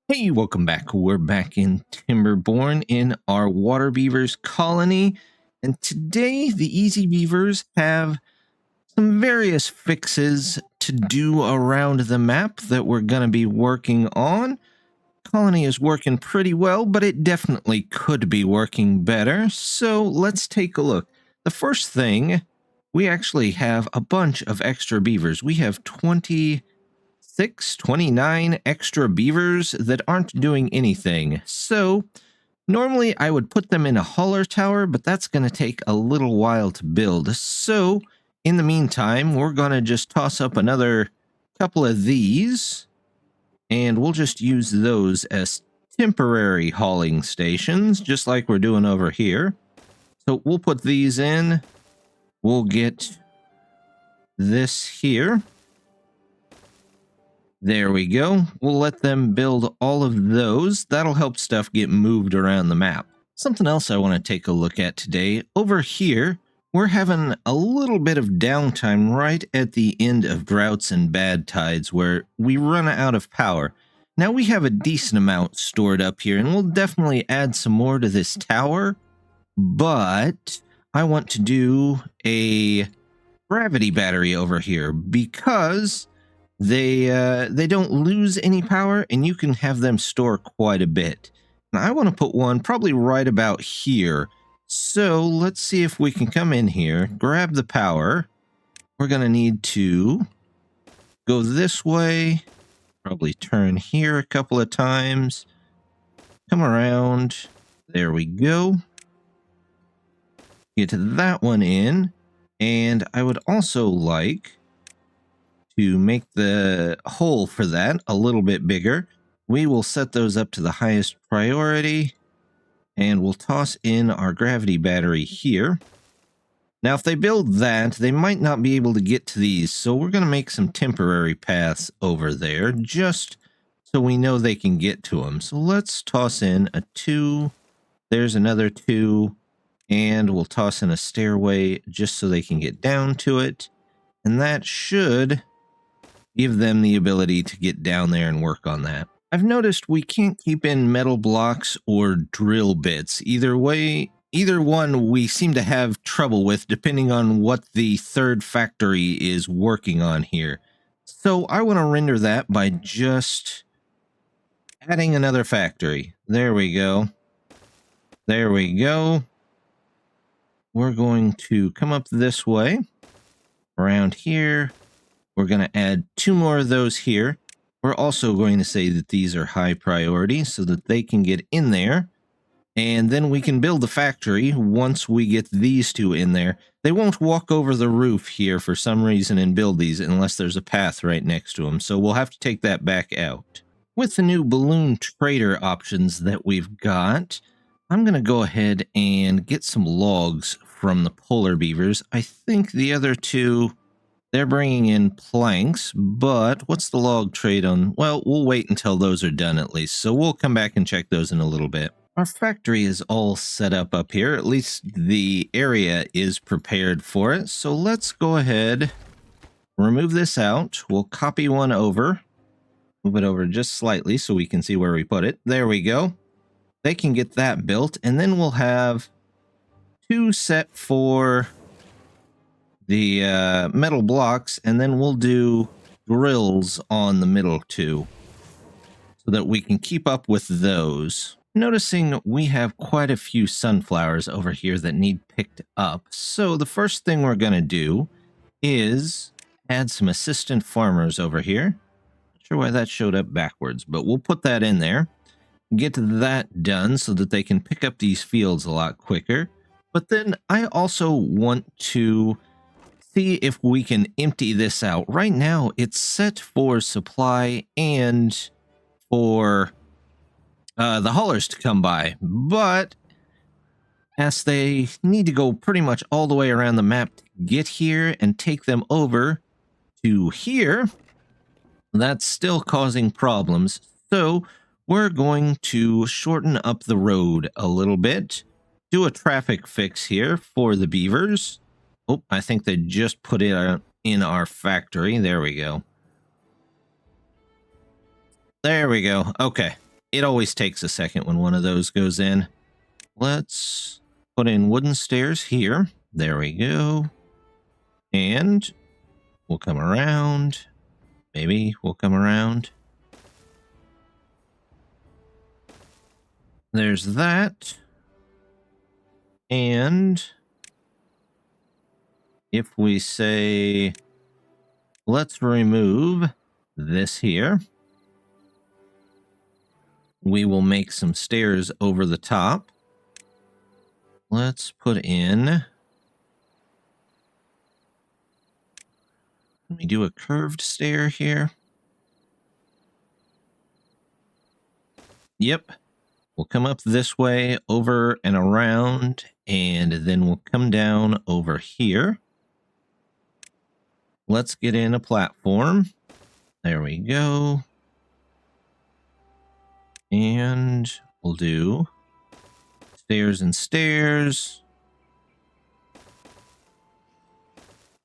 Hey, welcome back. We're back in Timberborn in our water beavers colony. And today, the easy beavers have some various fixes to do around the map that we're going to be working on. Colony is working pretty well, but it definitely could be working better. So let's take a look. The first thing, we actually have a bunch of extra beavers. We have 29 extra beavers that aren't doing anything. So normally I would put them in a hauler tower, but that's going to take a little while to build. So in the meantime, we're going to just toss up another couple of these, and we'll just use those as temporary hauling stations, just like we're doing over here. So we'll put these in. We'll get this here. There we go. We'll let them build all of those. That'll help stuff get moved around the map. Something else I want to take a look at today. Over here, we're having a little bit of downtime right at the end of droughts and bad tides where we run out of power. Now we have a decent amount stored up here, and we'll definitely add some more to this tower, but I want to do a gravity battery over here because they don't lose any power, and you can have them store quite a bit. And I want to put one probably right about here. So let's see if we can come in here, grab the power. We're going to need to go this way, probably turn here a couple of times, come around. There we go. Get that one in. And I would also like to make the hole for that a little bit bigger. We will set those up to the highest priority, and we'll toss in our gravity battery here. Now, if they build that, they might not be able to get to these, so we're going to make some temporary paths over there, just so we know they can get to them. So let's toss in a 2. There's another 2, and we'll toss in a stairway just so they can get down to it. And that should give them the ability to get down there and work on that. I've noticed we can't keep in metal blocks or drill bits. Either way, either one we seem to have trouble with depending on what the third factory is working on here. So I want to render that by just adding another factory. There we go. There we go. We're going to come up this way, around here. We're going to add 2 more of those here. We're also going to say that these are high priority so that they can get in there. And then we can build the factory once we get these 2 in there. They won't walk over the roof here for some reason and build these unless there's a path right next to them. So we'll have to take that back out. With the new balloon trader options that we've got, I'm going to go ahead and get some logs from the polar beavers. I think the other 2... they're bringing in planks, but what's the log trade on? Well, we'll wait until those are done at least, so we'll come back and check those in a little bit. Our factory is all set up here. At least the area is prepared for it. So let's go ahead, remove this out. We'll copy one over, move it over just slightly so we can see where we put it. There we go. They can get that built, and then we'll have 2 set for the metal blocks, and then we'll do drills on the middle 2 so that we can keep up with those. Noticing we have quite a few sunflowers over here that need picked up, so the first thing we're going to do is add some assistant farmers over here. Not sure why that showed up backwards, but we'll put that in there. Get that done so that they can pick up these fields a lot quicker. But then I also want to see if we can empty this out. Right now, it's set for supply and for the haulers to come by, but as they need to go pretty much all the way around the map to get here and take them over to here, that's still causing problems. So we're going to shorten up the road a little bit, do a traffic fix here for the beavers. Oh, I think they just put it in our factory. There we go. There we go. Okay. it always takes a second when one of those goes in. Let's put in wooden stairs here. There we go. And we'll come around. Maybe we'll come around. There's that. And if we say, let's remove this here, we will make some stairs over the top. Let's put in, let me do a curved stair here. Yep. We'll come up this way, over and around, and then we'll come down over here. Let's get in a platform. There we go. And we'll do stairs and stairs.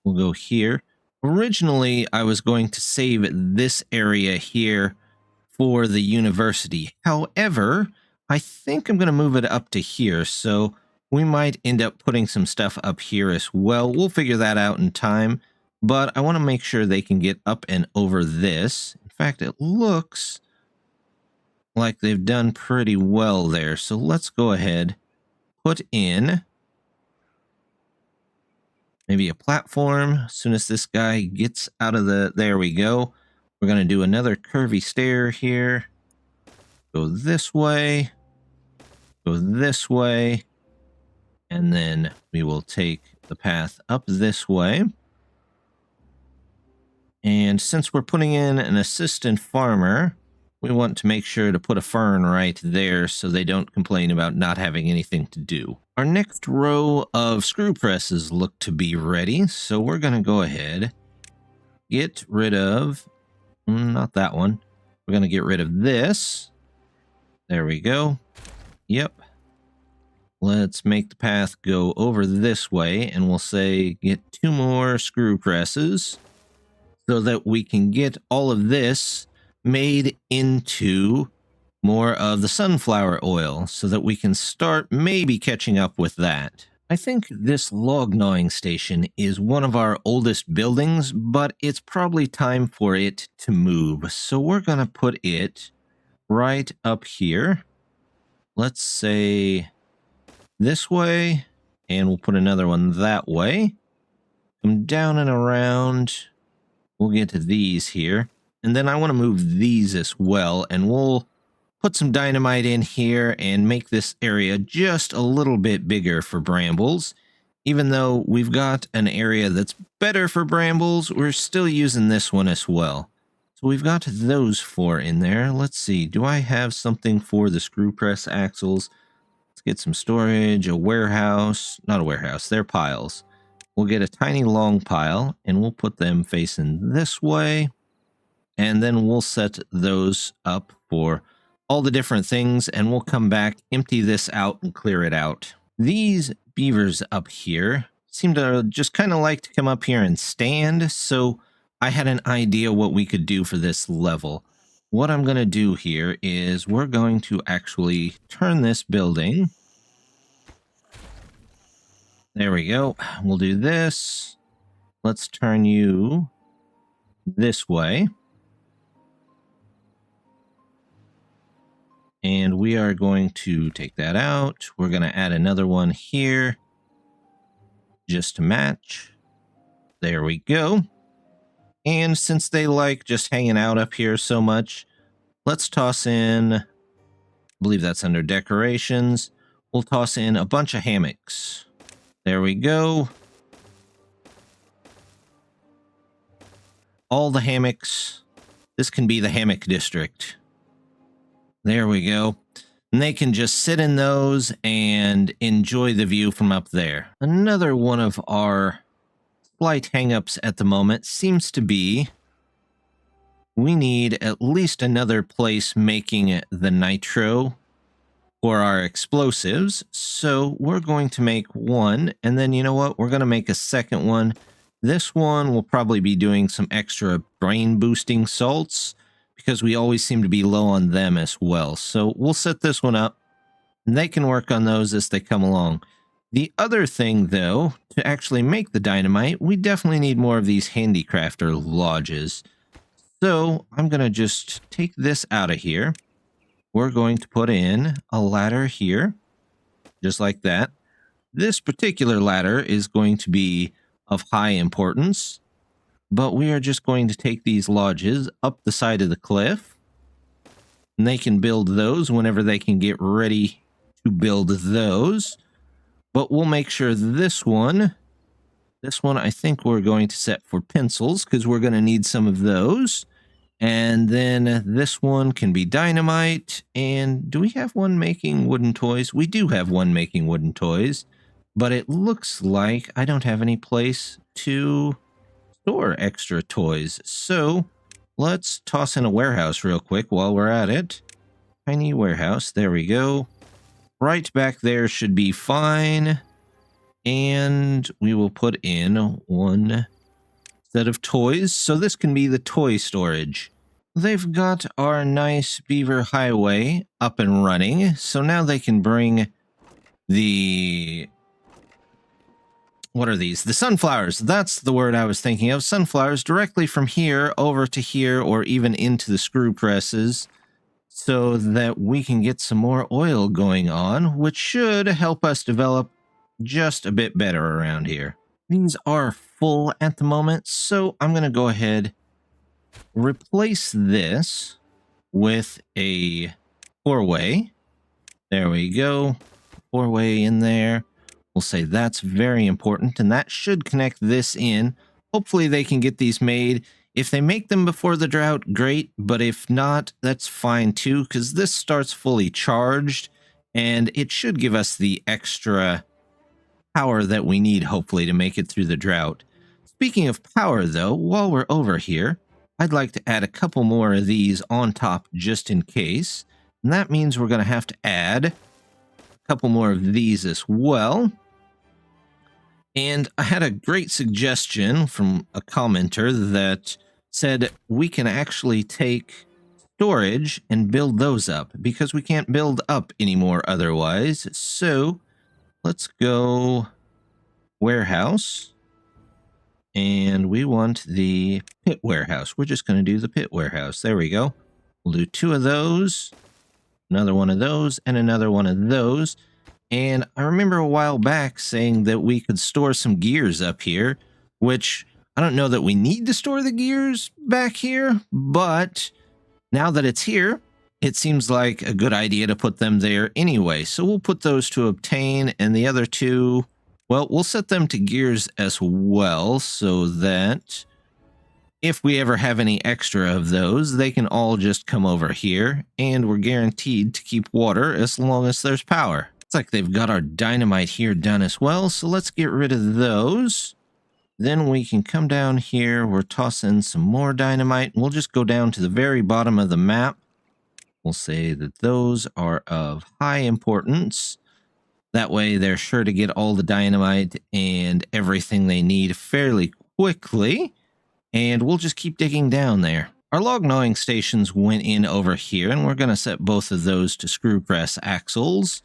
We'll go here. Originally, I was going to save this area here for the university. However, I think I'm going to move it up to here, so we might end up putting some stuff up here as well. We'll figure that out in time, but I want to make sure they can get up and over this. In fact, it looks like they've done pretty well there, so let's go ahead, put in maybe a platform. As soon as this guy gets out of the... There we go. We're going to do another curvy stair here. Go this way. Go this way. And then we will take the path up this way. And since we're putting in an assistant farmer, we want to make sure to put a fern right there so they don't complain about not having anything to do. Our next row of screw presses look to be ready, so we're going to go ahead, get rid of, not that one, we're going to get rid of this. There we go. Yep. Let's make the path go over this way, and we'll say get 2 more screw presses so that we can get all of this made into more of the sunflower oil so that we can start maybe catching up with that. I think this log gnawing station is one of our oldest buildings, but it's probably time for it to move. So we're going to put it right up here. Let's say this way, and we'll put another one that way. Come down and around. We'll get to these here. And then I want to move these as well, and we'll put some dynamite in here and make this area just a little bit bigger for brambles. Even though we've got an area that's better for brambles, we're still using this one as well. So we've got those 4 in there. Let's see, do I have something for the screw press axles? Let's get some storage, a warehouse, not a warehouse, they're piles. We'll get a tiny long pile, and we'll put them facing this way. And then we'll set those up for all the different things, and we'll come back, empty this out, and clear it out. These beavers up here seem to just kind of like to come up here and stand, so I had an idea what we could do for this level. What I'm going to do here is we're going to actually turn this building. There we go. We'll do this. Let's turn you this way. And we are going to take that out. We're going to add another one here just to match. There we go. And since they like just hanging out up here so much, let's toss in, I believe that's under decorations. We'll toss in a bunch of hammocks. There we go. All the hammocks. This can be the hammock district. There we go. And they can just sit in those and enjoy the view from up there. Another one of our slight hangups at the moment seems to be we need at least another place making the nitro for our explosives. So we're going to make one, and then you know what? We're going to make a second one. This one will probably be doing some extra brain boosting salts, because we always seem to be low on them as well. So we'll set this one up, and they can work on those as they come along. The other thing, though, to actually make the dynamite, we definitely need more of these handicrafter lodges. So I'm going to just take this out of here. We're going to put in a ladder here, just like that. This particular ladder is going to be of high importance, but we are just going to take these lodges up the side of the cliff, and they can build those whenever they can get ready to build those. But we'll make sure this one I think we're going to set for pencils, because we're going to need some of those. And then this one can be dynamite. And do we have one making wooden toys? We do have one making wooden toys, but it looks like I don't have any place to store extra toys. So let's toss in a warehouse real quick while we're at it. Tiny warehouse. There we go. Right back there should be fine. And we will put in one set of toys. So this can be the toy storage. They've got our nice Beaver highway up and running. So now they can bring the... what are these? The sunflowers. That's the word I was thinking of. Sunflowers directly from here over to here, or even into the screw presses, so that we can get some more oil going on, which should help us develop just a bit better around here. These are full at the moment, so I'm going to go ahead, replace this with a four-way. There we go. Four-way in there. We'll say that's very important, and that should connect this in. Hopefully they can get these made. If they make them before the drought, great, but if not, that's fine too, because this starts fully charged, and it should give us the extra power that we need, hopefully, to make it through the drought. Speaking of power, though, while we're over here, I'd like to add a couple more of these on top just in case, and that means we're going to have to add a couple more of these as well. And I had a great suggestion from a commenter that said we can actually take storage and build those up, because we can't build up anymore otherwise. So let's go warehouse, and we want the pit warehouse. We're just going to do the pit warehouse. There we go. We'll do two of those, another one of those, and another one of those. And I remember a while back saying that we could store some gears up here, which I don't know that we need to store the gears back here, but now that it's here, it seems like a good idea to put them there anyway. So we'll put those to obtain, and the other two, well, we'll set them to gears as well, so that if we ever have any extra of those, they can all just come over here, and we're guaranteed to keep water as long as there's power. Looks like they've got our dynamite here done as well, so let's get rid of those. Then we can come down here, we're tossing some more dynamite, and we'll just go down to the very bottom of the map. We'll say that those are of high importance. That way they're sure to get all the dynamite and everything they need fairly quickly. And we'll just keep digging down there. Our log gnawing stations went in over here, and we're going to set both of those to screw press axles.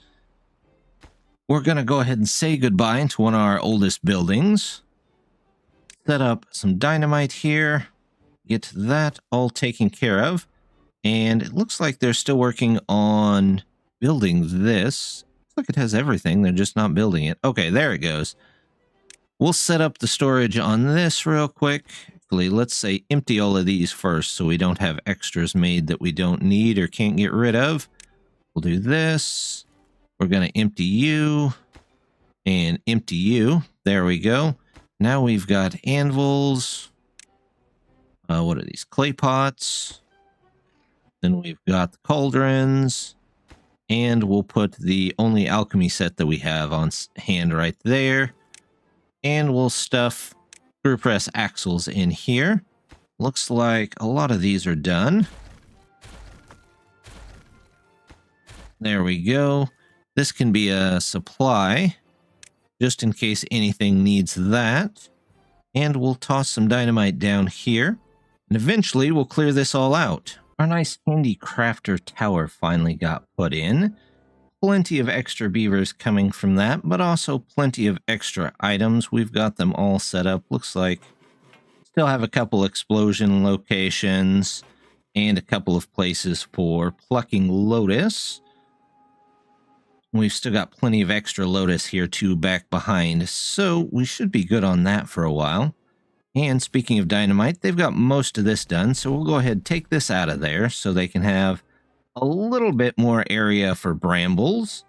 We're going to go ahead and say goodbye to one of our oldest buildings. Set up some dynamite here. Get that all taken care of. And it looks like they're still working on building this. Looks like it has everything. They're just not building it. Okay, there it goes. We'll set up the storage on this real quick. Actually, let's say empty all of these first so we don't have extras made that we don't need or can't get rid of. We'll do this. We're going to empty you and empty you. There we go. Now we've got anvils. What are these? Clay pots. Then we've got the cauldrons. And we'll put the only alchemy set that we have on hand right there. And we'll stuff screw press axles in here. Looks like a lot of these are done. There we go. This can be a supply, just in case anything needs that. And we'll toss some dynamite down here. And eventually we'll clear this all out. Our nice handy crafter tower finally got put in. Plenty of extra beavers coming from that, but also plenty of extra items. We've got them all set up. Looks like still have a couple explosion locations and a couple of places for plucking lotus. We've still got plenty of extra lotus here too back behind, so we should be good on that for a while. And speaking of dynamite, they've got most of this done, so we'll go ahead and take this out of there so they can have a little bit more area for brambles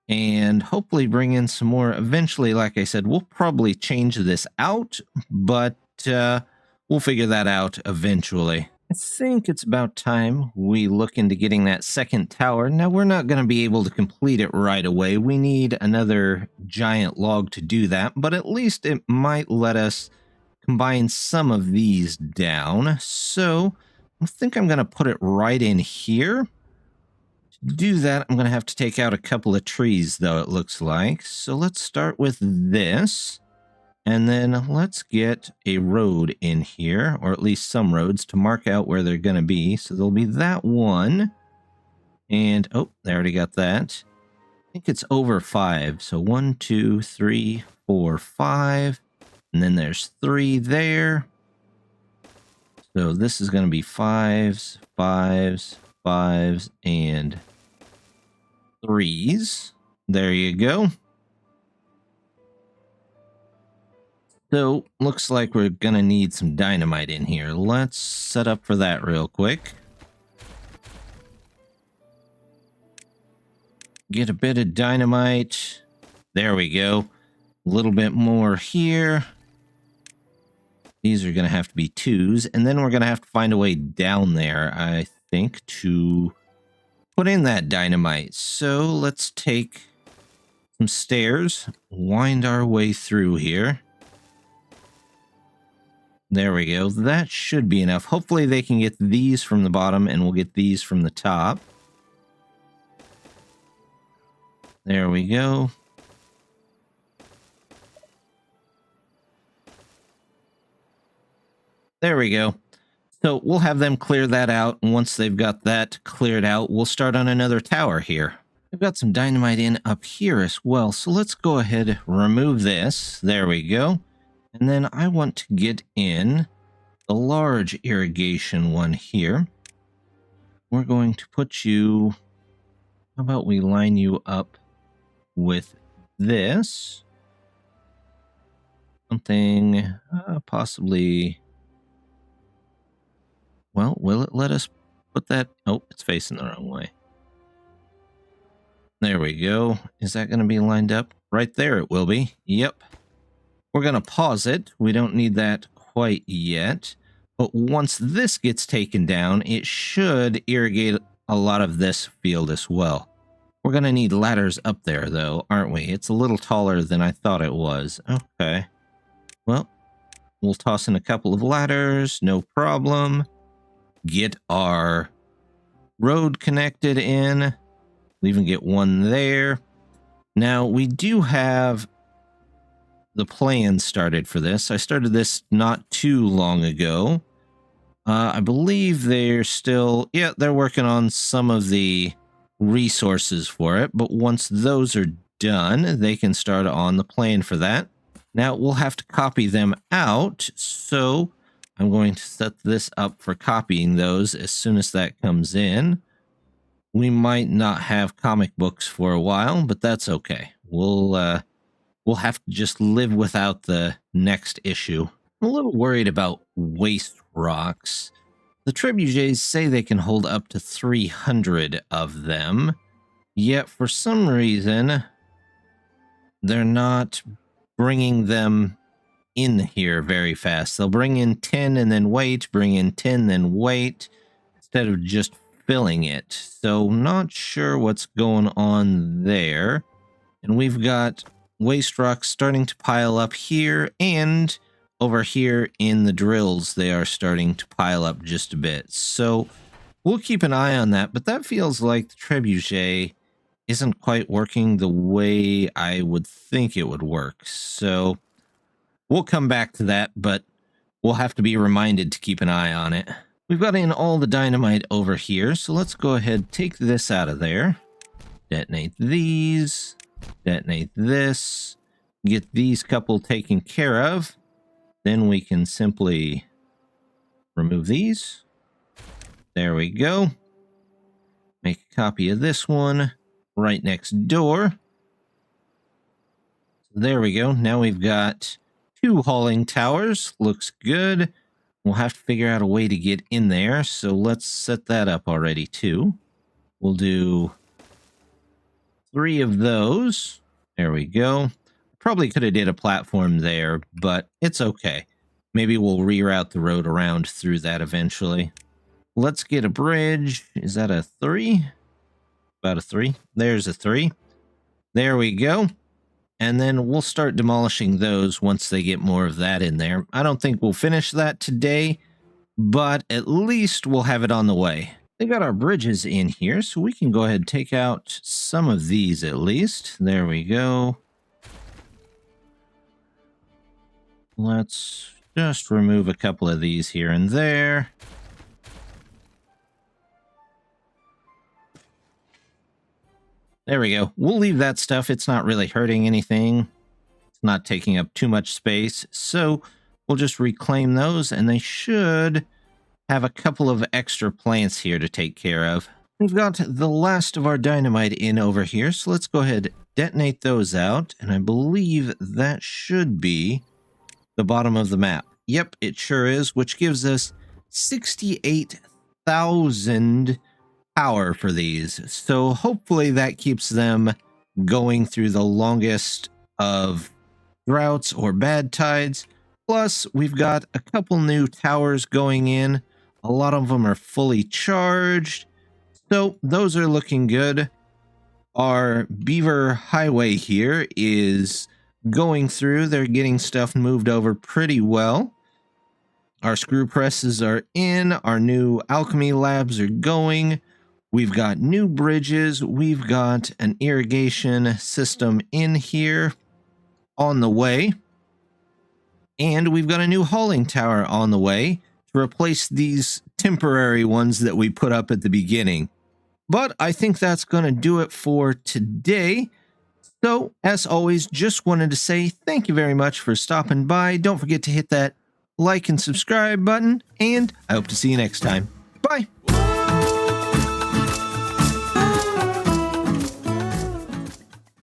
and hopefully bring in some more. Eventually, like I said, we'll probably change this out, but we'll figure that out eventually. I think it's about time we look into getting that second tower. Now, we're not going to be able to complete it right away. We need another giant log to do that, but at least it might let us combine some of these down. So I think I'm going to put it right in here. To do that, I'm going to have to take out a couple of trees, though, it looks like. So let's start with this. And then let's get a road in here, or at least some roads, to mark out where they're going to be. So there'll be that one. And, oh, they already got that. I think it's over 5. So 1, 2, 3, 4, 5. And then there's 3 there. So this is going to be 5s, 5s, 5s, and 3s. There you go. So looks like we're going to need some dynamite in here. Let's set up for that real quick. Get a bit of dynamite. There we go. A little bit more here. These are going to have to be 2s, and then we're going to have to find a way down there, I think, to put in that dynamite. So let's take some stairs, wind our way through here. There we go. That should be enough. Hopefully they can get these from the bottom, and we'll get these from the top. There we go. There we go. So we'll have them clear that out, and once they've got that cleared out, we'll start on another tower here. I've got some dynamite in up here as well, so let's go ahead and remove this. There we go. And then I want to get in the large irrigation one here. We're going to put you... How about we line you up with this? Something possibly... Well, will it let us put that... Oh, it's facing the wrong way. There we go. Is that going to be lined up? Right there it will be. Yep. We're going to pause it. We don't need that quite yet. But once this gets taken down, it should irrigate a lot of this field as well. We're going to need ladders up there, though, aren't we? It's a little taller than I thought it was. Okay. Well, we'll toss in a couple of ladders. No problem. Get our road connected in. We'll even get one there. Now, we do have the plan started for this. I started this not too long ago. I believe they're still... Yeah, they're working on some of the resources for it. But once those are done, they can start on the plan for that. Now, we'll have to copy them out. So I'm going to set this up for copying those as soon as that comes in. We might not have comic books for a while, but that's okay. We'll have to just live without the next issue. I'm a little worried about waste rocks. The trebuchets say they can hold up to 300 of them, yet for some reason, they're not bringing them in here very fast. They'll bring in 10 and then wait, bring in 10, then wait, instead of just filling it. So not sure what's going on there. And we've got waste rocks starting to pile up here, and over here in the drills, they are starting to pile up just a bit. So we'll keep an eye on that, but that feels like the trebuchet isn't quite working the way I would think it would work. So we'll come back to that, but we'll have to be reminded to keep an eye on it. We've got in all the dynamite over here, so let's go ahead, take this out of there. Detonate these. Detonate this. Get these couple taken care of. Then we can simply remove these. There we go. Make a copy of this one right next door. There we go. Now we've got 2 hauling towers. Looks good. We'll have to figure out a way to get in there, so let's set that up already too. We'll do 3 of those. There we go. Probably could have did a platform there, but it's okay. Maybe we'll reroute the road around through that eventually. Let's get a bridge. Is that a 3? About a 3. There's a 3. There we go. And then we'll start demolishing those once they get more of that in there. I don't think we'll finish that today, but at least we'll have it on the way. They got our bridges in here, so we can go ahead and take out some of these at least. There we go. Let's just remove a couple of these here and there. There we go. We'll leave that stuff. It's not really hurting anything. It's not taking up too much space. So we'll just reclaim those, and they should have a couple of extra plants here to take care of. We've got the last of our dynamite in over here, so let's go ahead, detonate those out, and I believe that should be the bottom of the map. Yep, it sure is, which gives us 68,000 power for these. So hopefully that keeps them going through the longest of droughts or bad tides. Plus, we've got a couple new towers going in. A lot of them are fully charged. So those are looking good. Our Beaver highway here is going through. They're getting stuff moved over pretty well. Our screw presses are in. Our new alchemy labs are going. We've got new bridges. We've got an irrigation system in here on the way. And we've got a new hauling tower on the way to replace these temporary ones that we put up at the beginning. But I think that's going to do it for today. So, as always, just wanted to say thank you very much for stopping by. Don't forget to hit that like and subscribe button, and I hope to see you next time.